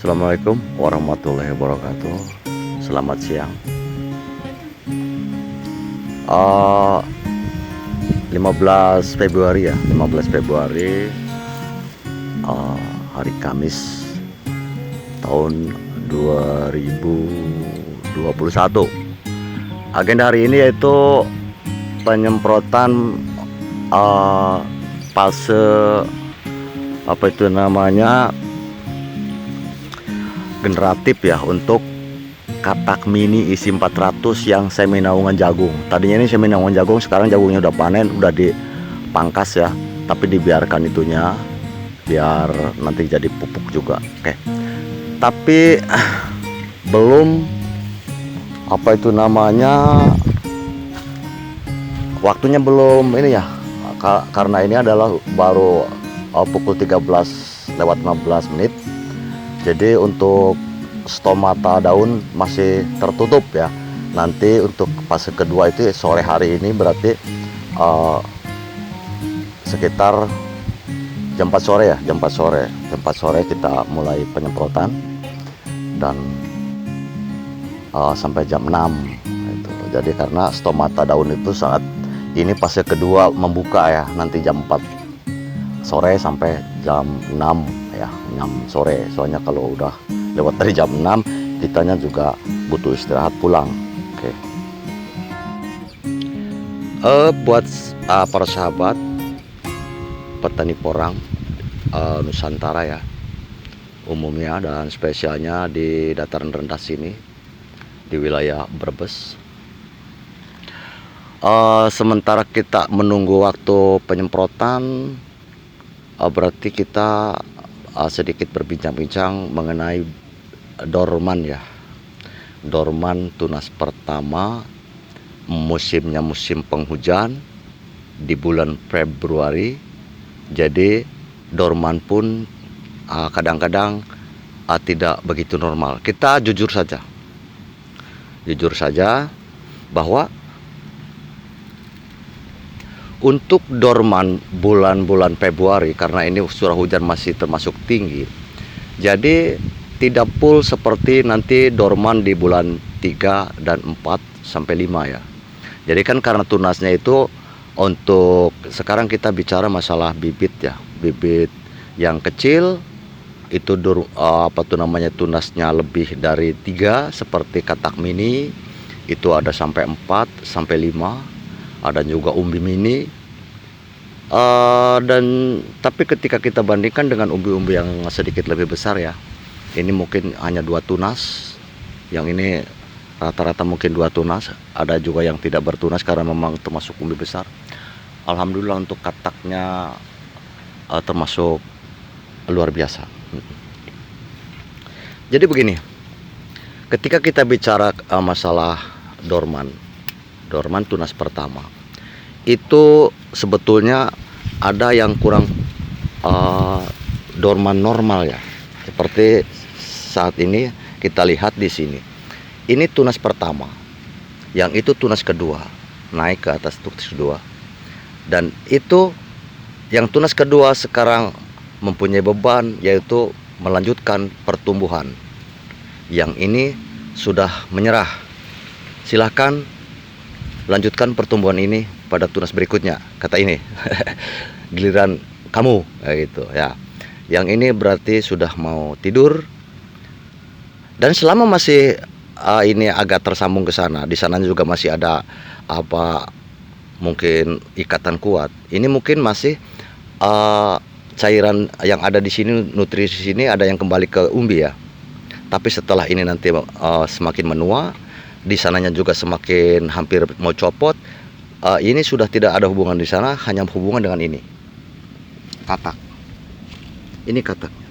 Assalamualaikum warahmatullahi wabarakatuh. Selamat siang. Uh, 15 Februari ya, 15 Februari hari Kamis tahun 2021. Agenda hari ini yaitu penyemprotan fase apa itu namanya generatif ya, untuk katak mini isi 400 yang semi naungan jagung. Tadinya ini semi naungan jagung, sekarang jagungnya udah panen, udah dipangkas ya, tapi dibiarkan itunya biar nanti jadi pupuk juga. Oke. Tapi belum apa itu namanya, waktunya belum ini ya, karena ini adalah baru pukul 13:15. Jadi untuk stomata daun masih tertutup ya. Nanti untuk fase kedua itu sore hari ini, berarti sekitar jam 4 sore ya, jam 4 sore kita mulai penyemprotan dan sampai jam 6 itu. Jadi karena stomata daun itu saat ini fase kedua membuka ya, nanti jam 4 sore sampai jam 6 ya, 6 sore. Soalnya kalau udah lewat dari jam 6 kitanya juga butuh istirahat pulang. Oke. Buat para sahabat petani porang Nusantara ya, umumnya dan spesialnya di dataran rendah sini di wilayah Brebes. Sementara kita menunggu waktu penyemprotan, berarti kita sedikit berbincang-bincang mengenai dorman ya. Dorman tunas pertama, musimnya musim penghujan di bulan Februari. Jadi dorman pun kadang-kadang tidak begitu normal. Kita jujur saja bahwa untuk dorman bulan-bulan Februari, karena ini curah hujan masih termasuk tinggi, jadi tidak full seperti nanti dorman di bulan 3 dan 4 sampai 5 ya. Jadi kan karena tunasnya itu, untuk sekarang kita bicara masalah bibit ya, bibit yang kecil itu tunasnya lebih dari 3, seperti katak mini itu ada sampai 4 sampai 5. Ada juga umbi mini, tapi ketika kita bandingkan dengan umbi-umbi yang sedikit lebih besar ya, ini mungkin hanya 2 tunas, yang ini rata-rata mungkin 2 tunas. Ada juga yang tidak bertunas karena memang termasuk umbi besar. Alhamdulillah untuk kataknya termasuk luar biasa. Jadi begini, ketika kita bicara masalah dorman tunas pertama, itu sebetulnya ada yang kurang dorman normal ya. Seperti saat ini kita lihat di sini, ini tunas pertama, yang itu tunas kedua, naik ke atas tunas kedua, dan itu yang tunas kedua sekarang mempunyai beban, yaitu melanjutkan pertumbuhan. Yang ini sudah menyerah, silahkan lanjutkan pertumbuhan ini pada tunas berikutnya, kata ini. Giliran kamu, kayak gitu ya. Yang ini berarti sudah mau tidur, dan selama masih ini agak tersambung ke sana, di sana juga masih ada mungkin ikatan kuat. Ini mungkin masih cairan yang ada di sini, nutrisi sini ada yang kembali ke umbi ya. Tapi setelah ini nanti semakin menua, di sananya juga semakin hampir mau copot, ini sudah tidak ada hubungan di sana, hanya hubungan dengan ini katak. Ini kataknya.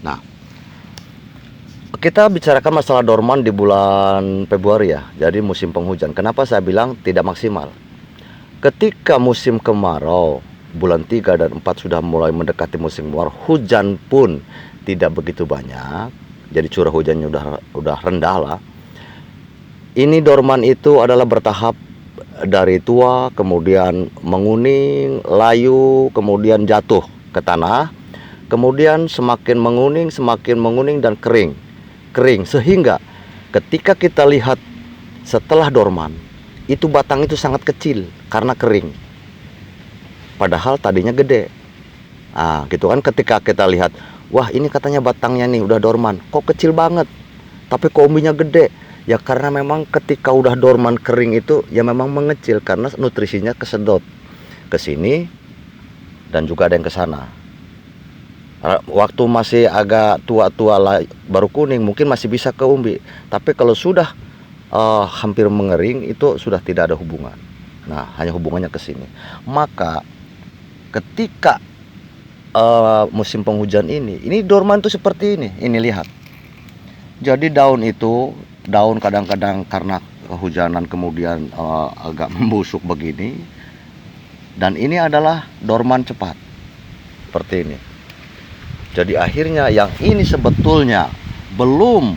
Nah, kita bicarakan masalah dorman di bulan Februari ya, jadi musim penghujan. Kenapa saya bilang tidak maksimal? Ketika musim kemarau, bulan 3 dan 4 sudah mulai mendekati musim kemarau, hujan pun tidak begitu banyak, jadi curah hujannya udah rendah lah. Ini dorman itu adalah bertahap, dari tua, kemudian menguning, layu, kemudian jatuh ke tanah, kemudian semakin menguning dan kering sehingga ketika kita lihat setelah dorman itu batang itu sangat kecil karena kering, padahal tadinya gede. Nah gitu kan, ketika kita lihat, wah ini katanya batangnya nih udah dorman, kok kecil banget tapi kok umbinya gede. Ya karena memang ketika udah dorman kering itu ya memang mengecil karena nutrisinya kesedot ke sini dan juga ada yang ke sana. Waktu masih agak tua-tua baru kuning mungkin masih bisa ke umbi, tapi kalau sudah hampir mengering itu sudah tidak ada hubungan. Nah hanya hubungannya ke sini. Maka ketika musim penghujan ini dorman tuh seperti ini lihat. Jadi daun kadang-kadang karena kehujanan kemudian agak membusuk begini, dan ini adalah dorman cepat seperti ini. Jadi akhirnya yang ini sebetulnya belum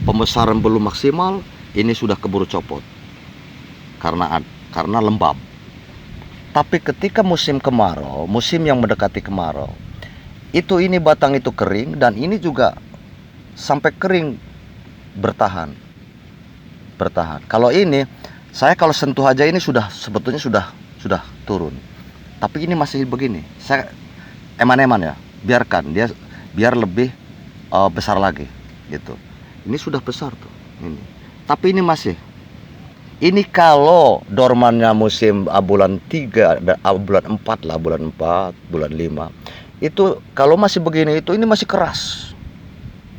pembesaran belum maksimal, ini sudah keburu copot karena lembab. Tapi ketika musim kemarau, musim yang mendekati kemarau, ini batang itu kering dan ini juga sampai kering bertahan. Kalau ini saya kalau sentuh aja ini sebetulnya sudah turun. Tapi ini masih begini. Saya eman-eman ya, biarkan dia biar lebih besar lagi gitu. Ini sudah besar tuh ini. Tapi ini masih. Ini kalau dormannya musim bulan 3, bulan 4 lah, bulan 4, bulan 5. Itu kalau masih begini ini masih keras.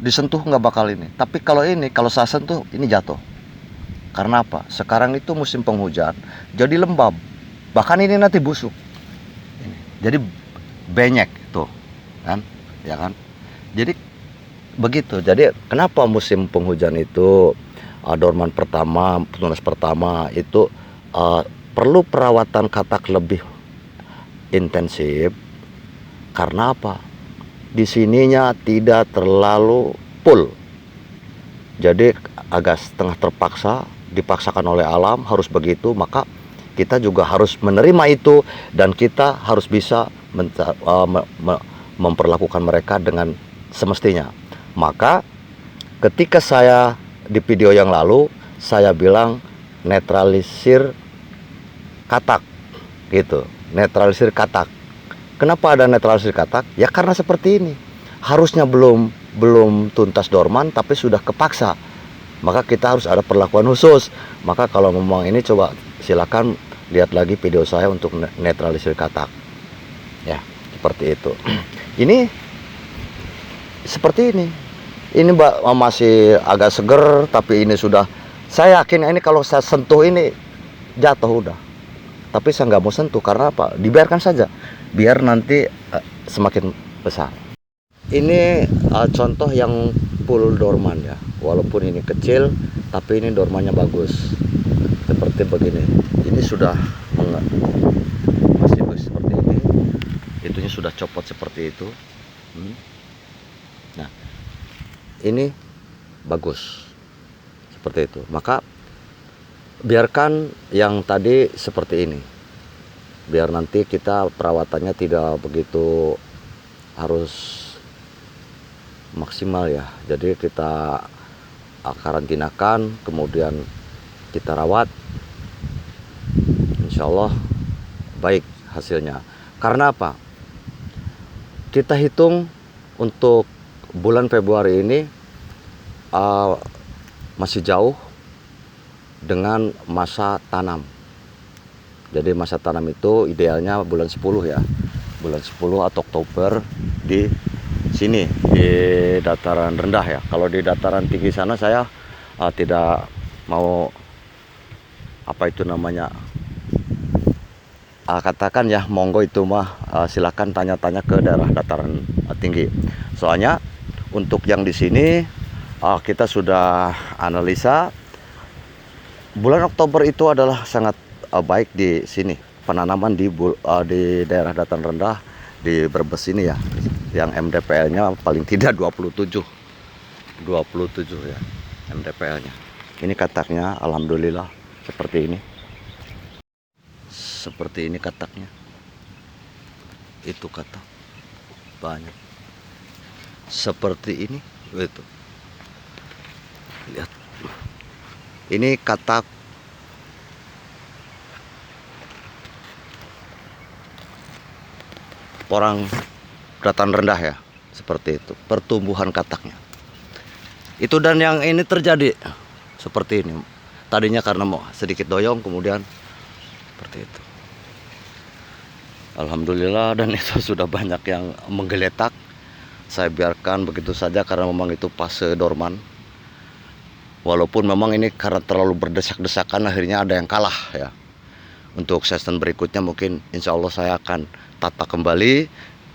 Disentuh nggak bakal ini. Tapi kalau saya sentuh ini jatuh. Karena apa? Sekarang itu musim penghujan, jadi lembab. Bahkan ini nanti busuk. Jadi benyek tuh, kan? Ya kan? Jadi begitu. Jadi kenapa musim penghujan itu dorman pertama, tunas pertama itu perlu perawatan katak lebih intensif. Karena apa? Di sininya tidak terlalu full. Jadi agak setengah terpaksa, dipaksakan oleh alam harus begitu, maka kita juga harus menerima itu dan kita harus bisa memperlakukan mereka dengan semestinya. Maka ketika saya di video yang lalu saya bilang netralisir katak gitu, netralisir katak. Kenapa ada netralisir katak? Ya karena seperti ini. Harusnya belum tuntas dorman tapi sudah kepaksa. Maka kita harus ada perlakuan khusus. Maka kalau ngomong ini coba silakan lihat lagi video saya untuk netralisir katak. Ya, seperti itu. Ini seperti ini. Ini masih agak seger tapi ini sudah, saya yakin ini kalau saya sentuh ini jatuh udah. Tapi saya nggak mau sentuh karena apa? Dibiarkan saja, biar nanti semakin besar. Ini contoh yang full dorman ya. Walaupun ini kecil, tapi ini dormannya bagus. Seperti begini. Ini sudah masih seperti ini. Itunya sudah copot seperti itu. Nah, ini bagus seperti itu. Maka biarkan yang tadi seperti ini, biar nanti kita perawatannya tidak begitu harus maksimal ya. Jadi kita karantinakan, kemudian kita rawat, insya Allah baik hasilnya. Karena apa? Kita hitung untuk bulan Februari ini masih jauh dengan masa tanam. Jadi masa tanam itu idealnya bulan 10 ya. Bulan 10 atau Oktober di sini di dataran rendah ya. Kalau di dataran tinggi sana saya tidak mau apa itu namanya katakan ya, monggo itu mah silakan tanya-tanya ke daerah dataran tinggi. Soalnya untuk yang di sini kita sudah analisa. Bulan Oktober itu adalah sangat baik di sini penanaman di daerah dataran rendah di Brebes ini ya, yang MDPL-nya paling tidak 27 ya MDPL-nya. Ini kataknya alhamdulillah seperti ini kataknya. Itu katak banyak seperti ini. Itu lihat, ini katak orang dataran rendah ya, seperti itu pertumbuhan kataknya itu. Dan yang ini terjadi seperti ini, tadinya karena mau sedikit doyong, kemudian seperti itu. Alhamdulillah, dan itu sudah banyak yang menggeletak. Saya biarkan begitu saja karena memang itu fase dorman. Walaupun memang ini karena terlalu berdesak-desakan, akhirnya ada yang kalah ya. Untuk season berikutnya mungkin insya Allah saya akan tata kembali,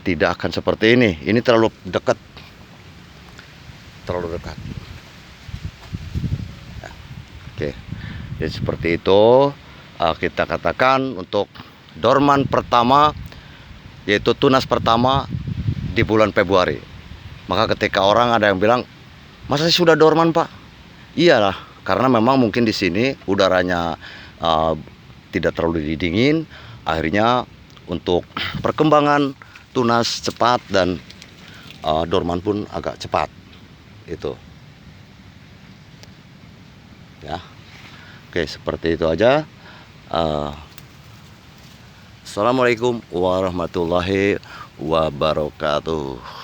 tidak akan seperti ini. Ini terlalu dekat, terlalu dekat ya. Oke, jadi seperti itu kita katakan untuk dorman pertama, yaitu tunas pertama di bulan Februari. Maka ketika orang ada yang bilang, masa sih sudah dorman Pak? Iyalah, karena memang mungkin di sini udaranya tidak terlalu dingin, akhirnya untuk perkembangan tunas cepat dan dorman pun agak cepat itu ya. Oke, seperti itu aja. Assalamualaikum warahmatullahi wabarakatuh.